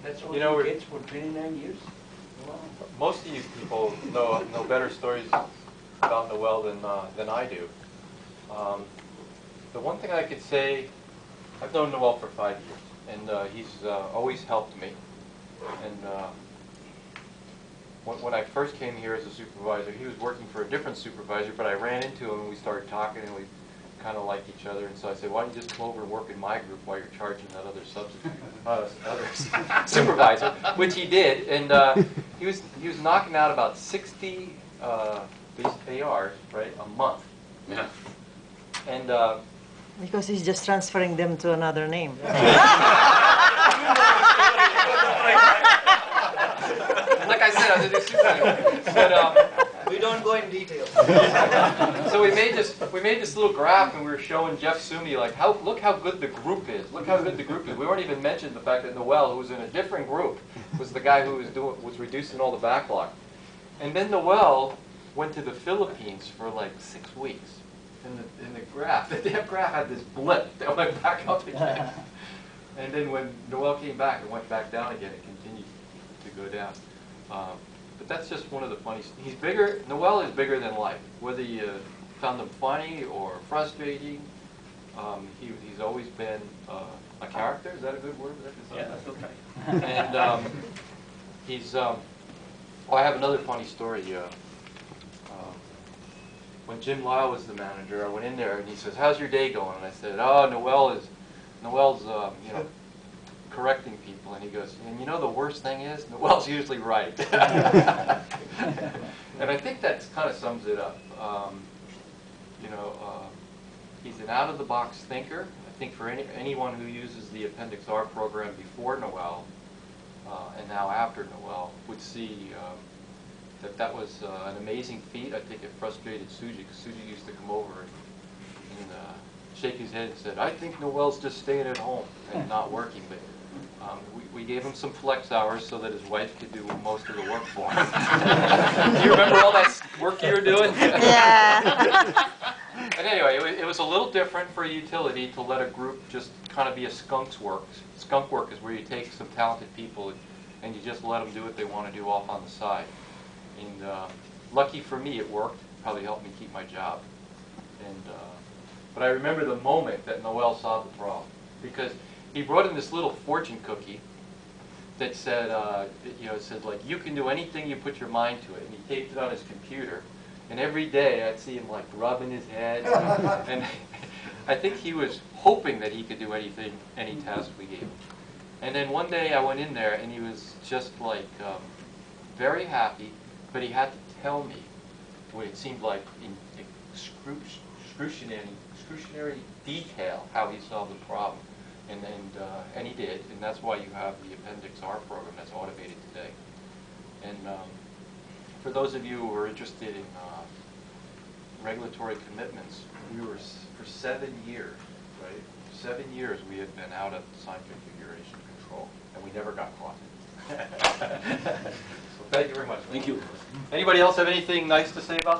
That's all you kids for 29 years? Wow. Most of you people know better stories about Noel than I do. The one thing I could say, I've known Noel for 5 years, and he's always helped me. And when I first came here as a supervisor, he was working for a different supervisor, but I ran into him and we started talking and we kind of liked each other. And so I said, why don't you just come over and work in my group while you're charging that other supervisor, which he did. And he was knocking out about 60 these ARs, right, a month. Yeah. And because he's just transferring them to another name. Like I said, I was a new supervisor. But We don't go in detail. so we made this little graph, and we were showing Jeff Sumi like, look how good the group is. Look how good the group is. We weren't even mentioning the fact that Noel, who was in a different group, was the guy who was reducing all the backlog. And then Noel went to the Philippines for like 6 weeks. And the graph, the damn graph had this blip that went back up again. And then when Noel came back, it went back down again. It continued to go down. But that's just one of the funny. He's bigger. Noel is bigger than life. Whether you found him funny or frustrating, he's always been a character. Is that a good word? Yeah, that's okay. And he's. Oh, I have another funny story. When Jim Lyle was the manager, I went in there and he says, "How's your day going?" And I said, "Oh, Noel's you know, correcting people." And he goes, "And you know the worst thing is, Noel's usually right." And I think that kind of sums it up. You know, he's an out-of-the-box thinker. I think for anyone who uses the Appendix R program before Noel and now after Noel would see that was an amazing feat. I think it frustrated Suji, because Suji used to come over and shake his head and said, "I think Noel's just staying at home and not working." But we gave him some flex hours so that his wife could do most of the work for him. Do you remember all that work you were doing? Yeah. And anyway, it was a little different for a utility to let a group just kind of be a skunk's work. Skunk work is where you take some talented people and you just let them do what they want to do off on the side. And lucky for me, it worked. Probably helped me keep my job. And but I remember the moment that Noel saw the problem, because he brought in this little fortune cookie that said, you know, it said like, "You can do anything you put your mind to it." And he taped it on his computer. And every day I'd see him like rubbing his head. And I think he was hoping that he could do anything, any task we gave him. And then one day I went in there and he was just like very happy, but he had to tell me what it seemed like in excruciating detail how he solved the problem. And he did, and that's why you have the Appendix R program that's automated today. And for those of you who are interested in regulatory commitments, we were, for 7 years, right? 7 years we had been out of sign configuration control, and we never got caught. So thank you very much. Thank you. Anybody else have anything nice to say about